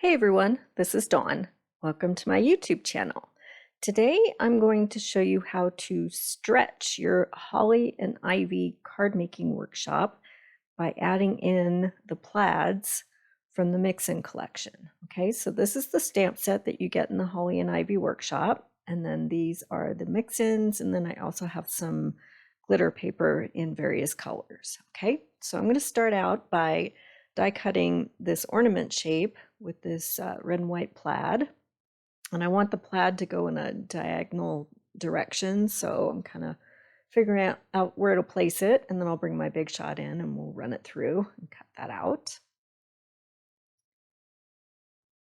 Hey everyone, this is Dawn. Welcome to my YouTube channel. Today I'm going to show you how to stretch your Holly and Ivy card making workshop by adding in the plaids from the mix-in collection. Okay, so this is the stamp set that you get in the Holly and Ivy workshop, and then these are the mix-ins, and then I also have some glitter paper in various colors. Okay, so I'm going to start out by die cutting this ornament shape with this red and white plaid, and I want the plaid to go in a diagonal direction, so I'm kind of figuring out where to place it, and then I'll bring my big shot in and we'll run it through and cut that out,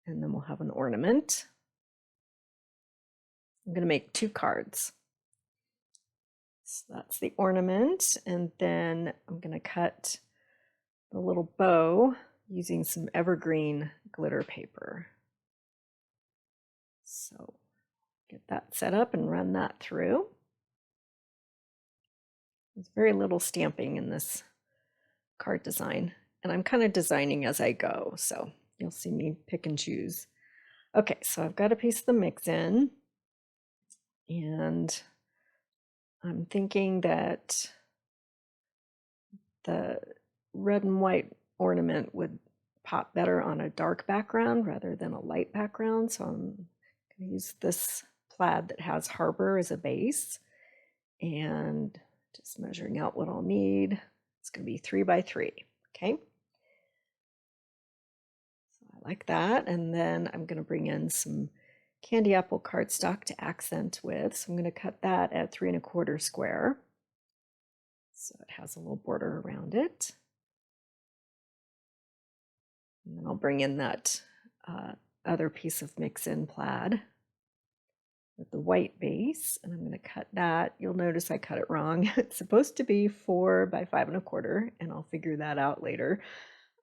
and then we'll have an ornament. I'm going to make 2 cards. So that's the ornament, and then I'm going to cut the little bow using some evergreen glitter paper. So get that set up and run that through. There's very little stamping in this card design, and I'm kind of designing as I go, so you'll see me pick and choose. Okay, so I've got a piece of the mix-in, and I'm thinking that the red and white ornament would pop better on a dark background rather than a light background. So I'm going to use this plaid that has Harbor as a base, and just measuring out what I'll need. It's going to be 3 by 3. Okay. So I like that. And then I'm going to bring in some candy apple cardstock to accent with. So I'm going to cut that at 3 1/4 square. So it has a little border around it. And then I'll bring in that other piece of mix-in plaid with the white base, and I'm going to cut that. You'll notice I cut it wrong. It's supposed to be 4 by 5 1/4, and I'll figure that out later.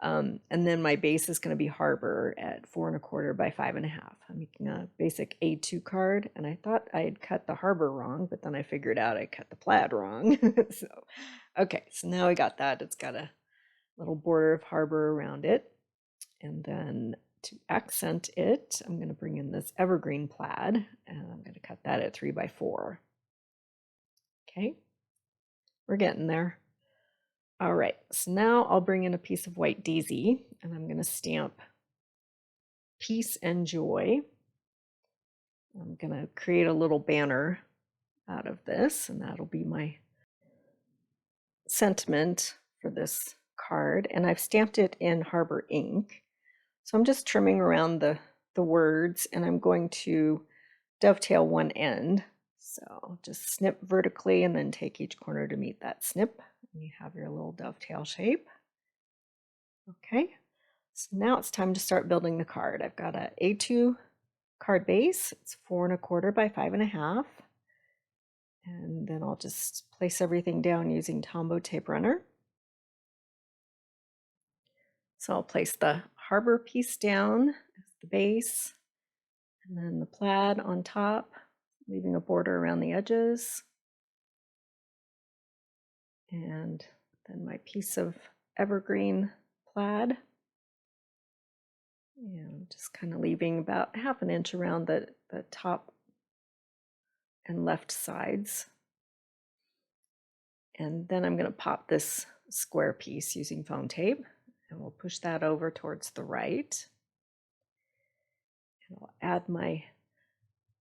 And then my base is going to be Harbor at 4 1/4 by 5 1/2. I'm making a basic A2 card, and I thought I had cut the Harbor wrong, but then I figured out I cut the plaid wrong. So, okay, so now I got that. It's got a little border of Harbor around it. And then to accent it, I'm going to bring in this evergreen plaid, and I'm going to cut that at 3 by 4. Okay, we're getting there. All right, so now I'll bring in a piece of white daisy, and I'm going to stamp Peace and Joy. I'm going to create a little banner out of this, and that'll be my sentiment for this card. And I've stamped it in Harbor ink. So I'm just trimming around the words, and I'm going to dovetail one end. So just snip vertically and then take each corner to meet that snip. And you have your little dovetail shape. Okay, so now it's time to start building the card. I've got a A2 card base. It's 4 1/4 by 5 1/2. And then I'll just place everything down using Tombow tape runner. So I'll place the Harbor piece down as the base, and then the plaid on top, leaving a border around the edges. And then my piece of evergreen plaid. And just kind of leaving about 1/2 inch around the top and left sides. And then I'm going to pop this square piece using foam tape, and we'll push that over towards the right. And I'll add my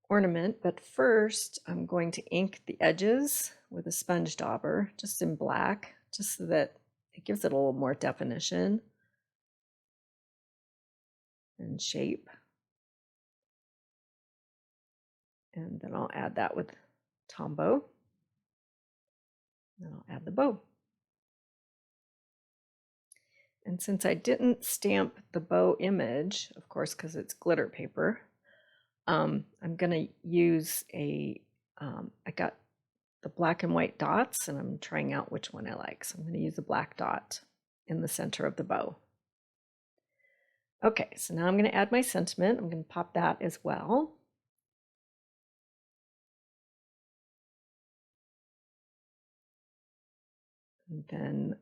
ornament, but first I'm going to ink the edges with a sponge dauber, just in black, just so that it gives it a little more definition and shape. And then I'll add that with Tombow. Then I'll add the bow. And since I didn't stamp the bow image, of course, because it's glitter paper, I'm going to use I got the black and white dots, and I'm trying out which one I like. So I'm going to use a black dot in the center of the bow. Okay, so now I'm going to add my sentiment. I'm going to pop that as well. And then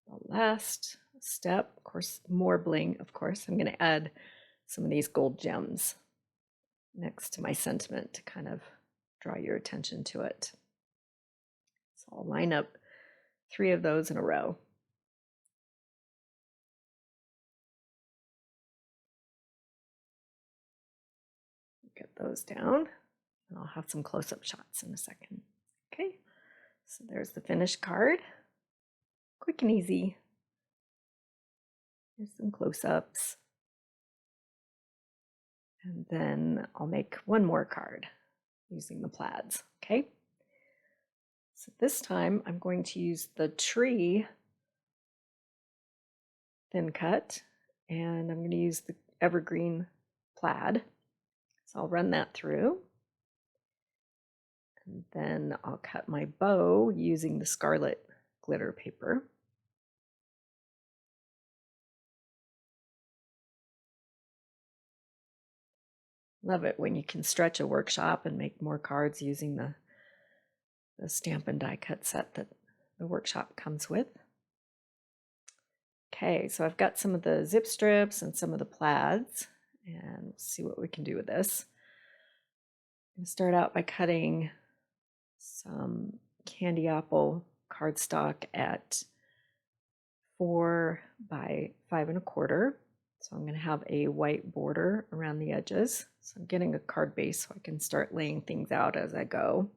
the last step, of course, more bling, of course, I'm going to add some of these gold gems next to my sentiment to kind of draw your attention to it. So I'll line up 3 of those in a row. Get those down, and I'll have some close-up shots in a second. Okay, so there's the finished card. Quick and easy. Here's some close-ups. And then I'll make one more card using the plaids, okay? So this time I'm going to use the tree thin cut, and I'm going to use the Evergreen Plaid. So I'll run that through. And then I'll cut my bow using the Scarlet glitter paper. Love it when you can stretch a workshop and make more cards using the stamp and die cut set that the workshop comes with. Okay, so I've got some of the zip strips and some of the plaids, and we'll see what we can do with this. I'm going to start out by cutting some candy apple cardstock at 4 by 5 1/4. So I'm going to have a white border around the edges. So I'm getting a card base so I can start laying things out as I go.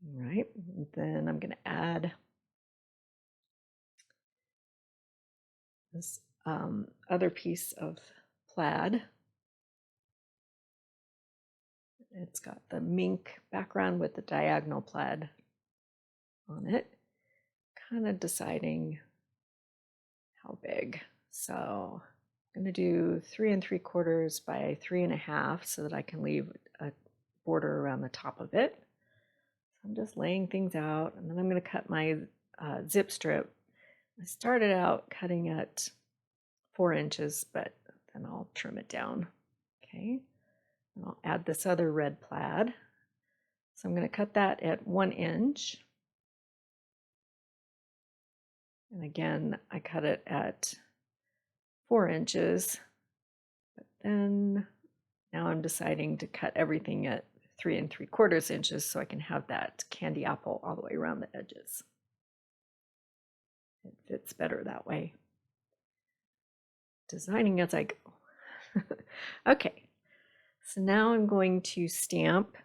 All right, and then I'm going to add this other piece of plaid. It's got the mink background with the diagonal plaid on it. Kind of deciding how big. So I'm going to do 3 3/4 by 3 1/2 so that I can leave a border around the top of it. So I'm just laying things out, and then I'm going to cut my zip strip. I started out cutting at 4 inches, but then I'll trim it down. Okay, and I'll add this other red plaid. So I'm going to cut that at 1 inch. And again, I cut it at 4 inches, but then now I'm deciding to cut everything at 3 3/4 inches so I can have that candy apple all the way around the edges. It fits better that way. Designing as I go. Okay, so now I'm going to stamp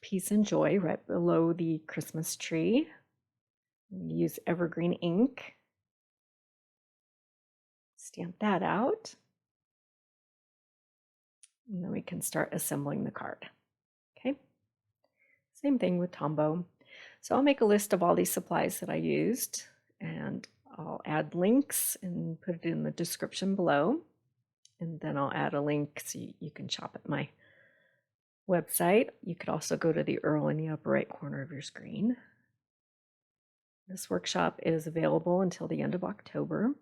Peace and Joy right below the Christmas tree. I'm going to use Evergreen ink. Stamp that out. And then we can start assembling the card. Okay, same thing with Tombow. So I'll make a list of all these supplies that I used, and I'll add links and put it in the description below. And then I'll add a link so you can shop at my website. You could also go to the URL in the upper right corner of your screen. This workshop is available until the end of October.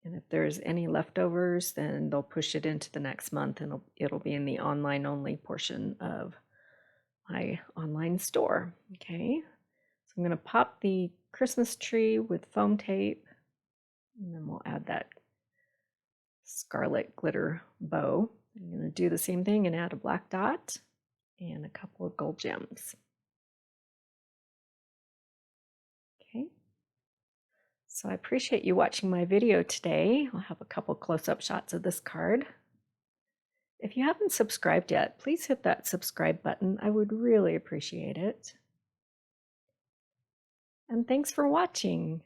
And if there's any leftovers, then they'll push it into the next month, and it'll be in the online only portion of my online store. Okay, so I'm going to pop the Christmas tree with foam tape, and then we'll add that scarlet glitter bow. I'm going to do the same thing and add a black dot and a couple of gold gems. Okay, so I appreciate you watching my video today. I'll have a couple close-up shots of this card. If you haven't subscribed yet, please hit that subscribe button. I would really appreciate it. And thanks for watching.